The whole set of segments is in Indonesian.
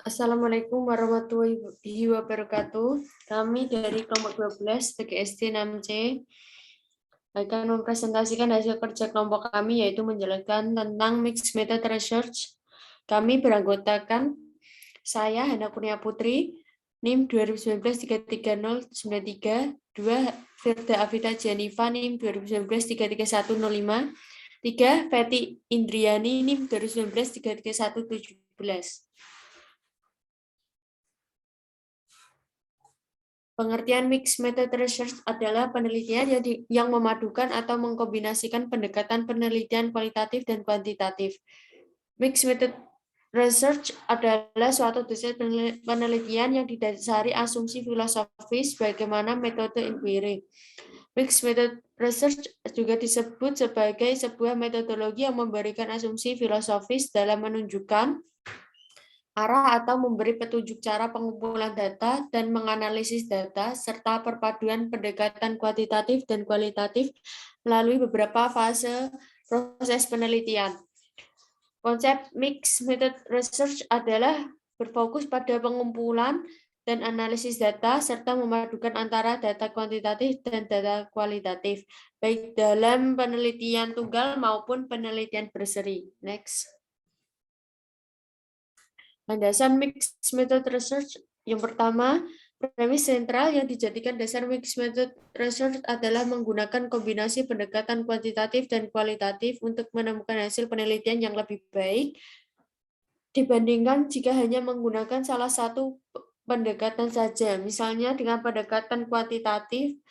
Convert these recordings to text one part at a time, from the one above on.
Assalamualaikum warahmatullahi wabarakatuh. Kami dari kelompok 12 PGSD 6C akan mempresentasikan hasil kerja kelompok kami, yaitu menjelaskan tentang Mixed Method Research. Kami beranggotakan saya, Hana Kurnia Putri, NIM 2019-33093, 2 Firda Afida Janifa, NIM 2019-33105, 3 Feti Indriani, NIM 2019-33117. Pengertian mixed method research adalah penelitian yang memadukan atau mengkombinasikan pendekatan penelitian kualitatif dan kuantitatif. Mixed method research adalah suatu desain penelitian yang didasari asumsi filosofis bagaimana metode inquiry. Mixed method research juga disebut sebagai sebuah metodologi yang memberikan asumsi filosofis dalam menunjukkan arah atau memberi petunjuk cara pengumpulan data dan menganalisis data, serta perpaduan pendekatan kuantitatif dan kualitatif melalui beberapa fase proses penelitian. Konsep mixed method research adalah berfokus pada pengumpulan dan analisis data, serta memadukan antara data kuantitatif dan data kualitatif, baik dalam penelitian tunggal maupun penelitian berseri. Next. Landasan mixed method research yang pertama, premis sentral yang dijadikan dasar mixed method research adalah menggunakan kombinasi pendekatan kuantitatif dan kualitatif untuk menemukan hasil penelitian yang lebih baik dibandingkan jika hanya menggunakan salah satu pendekatan saja, misalnya dengan pendekatan kuantitatif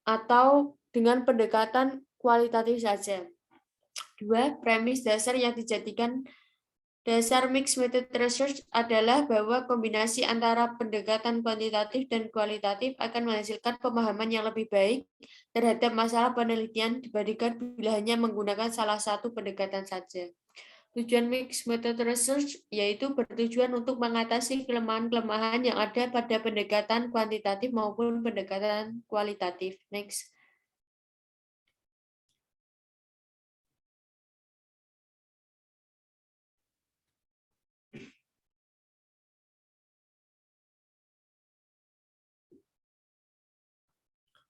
atau dengan pendekatan kualitatif saja. 2. Premis dasar yang dijadikan dasar mixed method research adalah bahwa kombinasi antara pendekatan kuantitatif dan kualitatif akan menghasilkan pemahaman yang lebih baik terhadap masalah penelitian dibandingkan bila hanya menggunakan salah satu pendekatan saja. Tujuan mixed method research yaitu bertujuan untuk mengatasi kelemahan-kelemahan yang ada pada pendekatan kuantitatif maupun pendekatan kualitatif. Next.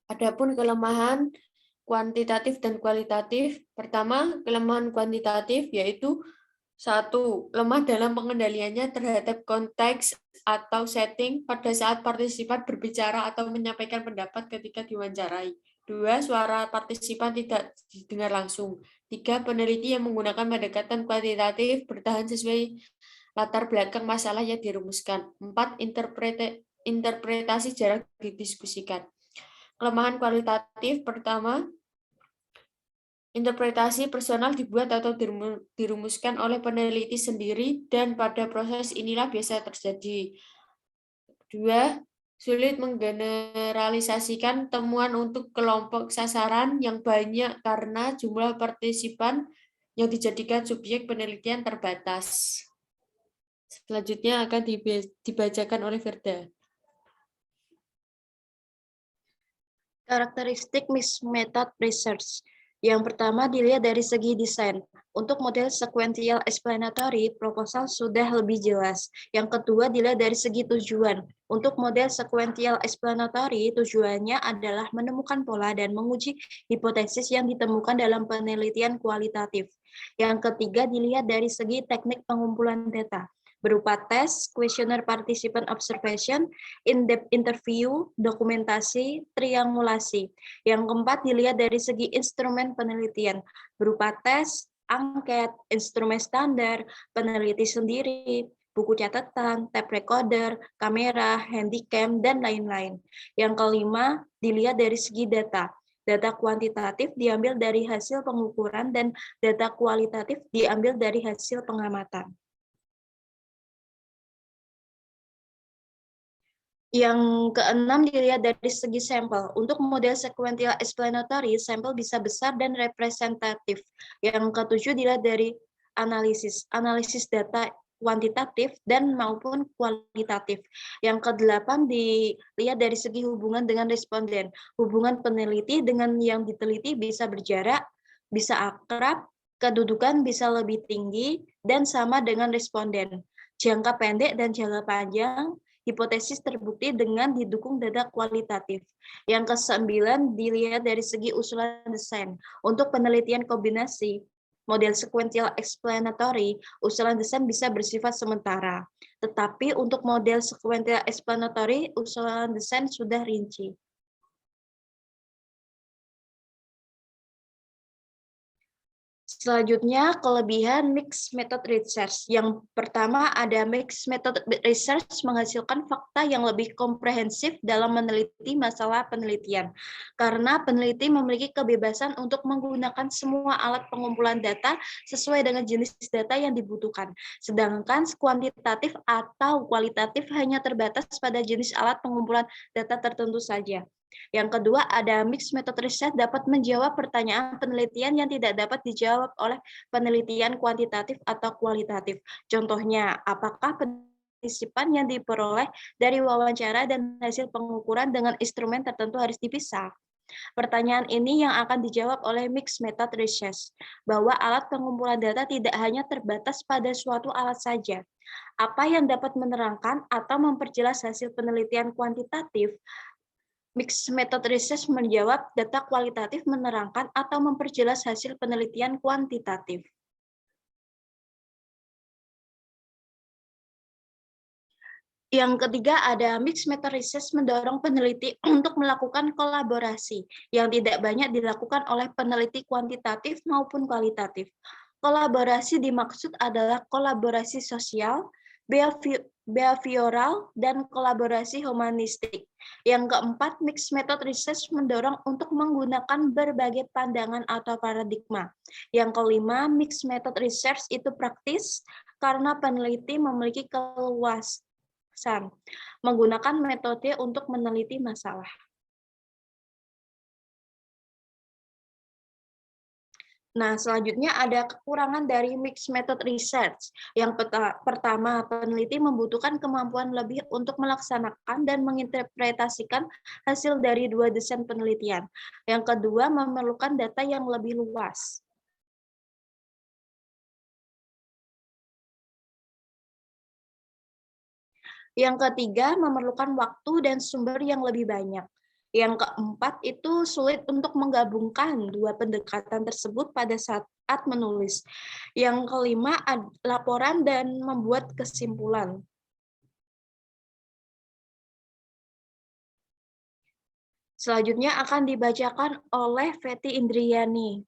Adapun kelemahan kuantitatif dan kualitatif, pertama, kelemahan kuantitatif yaitu 1. Lemah dalam pengendaliannya terhadap konteks atau setting pada saat partisipan berbicara atau menyampaikan pendapat ketika diwawancarai. 2. Suara partisipan tidak didengar langsung. 3. Peneliti yang menggunakan pendekatan kuantitatif bertahan sesuai latar belakang masalah yang dirumuskan. 4. Interpretasi jarang didiskusikan. Kelemahan kualitatif pertama, interpretasi personal dibuat atau dirumuskan oleh peneliti sendiri dan pada proses inilah biasa terjadi. 2. Sulit menggeneralisasikan temuan untuk kelompok sasaran yang banyak karena jumlah partisipan yang dijadikan subjek penelitian terbatas. Selanjutnya akan dibacakan oleh Firda. Karakteristik mixed method research. Yang pertama dilihat dari segi desain. Untuk model sequential explanatory, proposal sudah lebih jelas. Yang kedua dilihat dari segi tujuan. Untuk model sequential explanatory, tujuannya adalah menemukan pola dan menguji hipotesis yang ditemukan dalam penelitian kualitatif. Yang ketiga dilihat dari segi teknik pengumpulan data berupa tes, questionnaire participant observation, in-depth interview, dokumentasi, triangulasi. Yang keempat dilihat dari segi instrumen penelitian, berupa tes, angket, instrumen standar, peneliti sendiri, buku catatan, tape recorder, kamera, handycam, dan lain-lain. Yang kelima, dilihat dari segi data. Data kuantitatif diambil dari hasil pengukuran dan data kualitatif diambil dari hasil pengamatan. Yang keenam dilihat dari segi sampel. Untuk model sequential explanatory, sampel bisa besar dan representatif. Yang ketujuh dilihat dari analisis data kuantitatif dan maupun kualitatif. Yang kedelapan dilihat dari segi hubungan dengan responden. Hubungan peneliti dengan yang diteliti bisa berjarak, bisa akrab, kedudukan bisa lebih tinggi, dan sama dengan responden. jangka pendek dan jangka panjang, hipotesis terbukti dengan didukung data kualitatif. Yang ke-9 dilihat dari segi usulan desain. Untuk penelitian kombinasi model sequential explanatory, usulan desain bisa bersifat sementara. Tetapi untuk model sequential explanatory, usulan desain sudah rinci. Selanjutnya, kelebihan mixed method research. Yang pertama ada mixed method research menghasilkan fakta yang lebih komprehensif dalam meneliti masalah penelitian. Karena peneliti memiliki kebebasan untuk menggunakan semua alat pengumpulan data sesuai dengan jenis data yang dibutuhkan. Sedangkan kuantitatif atau kualitatif hanya terbatas pada jenis alat pengumpulan data tertentu saja. Yang kedua, ada mixed method research dapat menjawab pertanyaan penelitian yang tidak dapat dijawab oleh penelitian kuantitatif atau kualitatif. Contohnya, apakah partisipan yang diperoleh dari wawancara dan hasil pengukuran dengan instrumen tertentu harus dipisah? Pertanyaan ini yang akan dijawab oleh mixed method research, bahwa alat pengumpulan data tidak hanya terbatas pada suatu alat saja. Apa yang dapat menerangkan atau memperjelas hasil penelitian kuantitatif? Mixed method research menjawab data kualitatif menerangkan atau memperjelas hasil penelitian kuantitatif. Yang ketiga ada mixed method research mendorong peneliti untuk melakukan kolaborasi yang tidak banyak dilakukan oleh peneliti kuantitatif maupun kualitatif. Kolaborasi dimaksud adalah kolaborasi sosial, behavioral, dan kolaborasi humanistik. Yang keempat, mixed method research mendorong untuk menggunakan berbagai pandangan atau paradigma. Yang kelima, mixed method research itu praktis karena peneliti memiliki keluasan menggunakan metode untuk meneliti masalah. Nah, selanjutnya ada kekurangan dari mixed method research. Yang pertama, peneliti membutuhkan kemampuan lebih untuk melaksanakan dan menginterpretasikan hasil dari dua desain penelitian. Yang kedua, memerlukan data yang lebih luas. Yang ketiga, memerlukan waktu dan sumber yang lebih banyak. Yang keempat, itu sulit untuk menggabungkan dua pendekatan tersebut pada saat menulis. Yang kelima, laporan dan membuat kesimpulan. Selanjutnya akan dibacakan oleh Fety Indriani.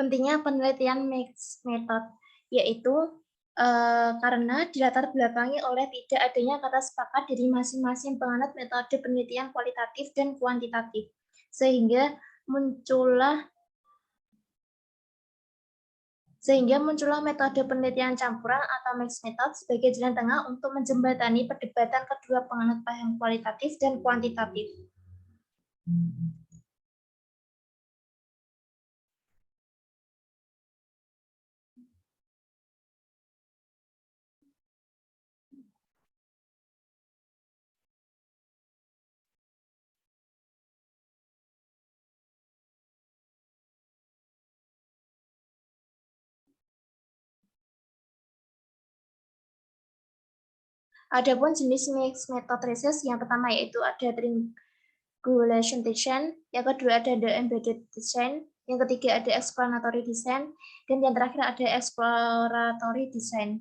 Pentingnya penelitian mixed method, yaitu karena dilatar belakangi oleh tidak adanya kata sepakat dari masing-masing penganut metode penelitian kualitatif dan kuantitatif, sehingga muncullah metode penelitian campuran atau mixed method sebagai jalan tengah untuk menjembatani perdebatan kedua penganut paham kualitatif dan kuantitatif. Adapun jenis mixed method research yang pertama yaitu ada triangulation design, yang kedua ada the embedded design, yang ketiga ada explanatory design, dan yang terakhir ada exploratory design.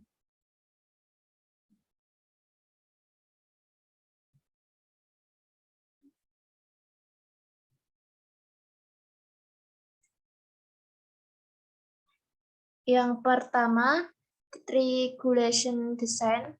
Yang pertama, triangulation design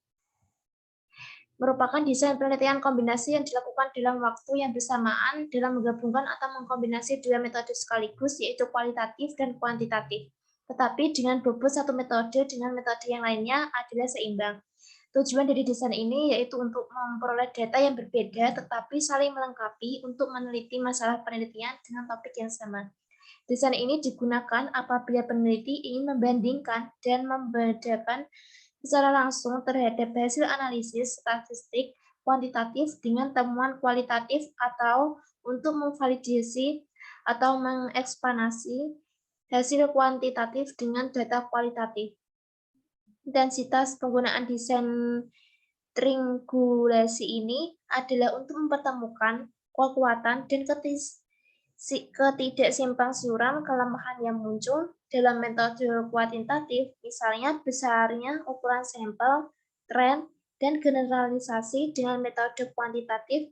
merupakan desain penelitian kombinasi yang dilakukan dalam waktu yang bersamaan dalam menggabungkan atau mengkombinasi dua metode sekaligus, yaitu kualitatif dan kuantitatif. Tetapi dengan bobot satu metode dengan metode yang lainnya adalah seimbang. Tujuan dari desain ini yaitu untuk memperoleh data yang berbeda tetapi saling melengkapi untuk meneliti masalah penelitian dengan topik yang sama. Desain ini digunakan apabila peneliti ingin membandingkan dan membedakan secara langsung terhadap hasil analisis statistik kuantitatif dengan temuan kualitatif atau untuk memvalidasi atau mengeksplanasi hasil kuantitatif dengan data kualitatif. Intensitas penggunaan desain triangulasi ini adalah untuk mempertemukan kekuatan dan ketidaksimpangsiuran kelemahan yang muncul dalam metode kuantitatif, misalnya besarnya ukuran sampel, tren, dan generalisasi dengan metode kuantitatif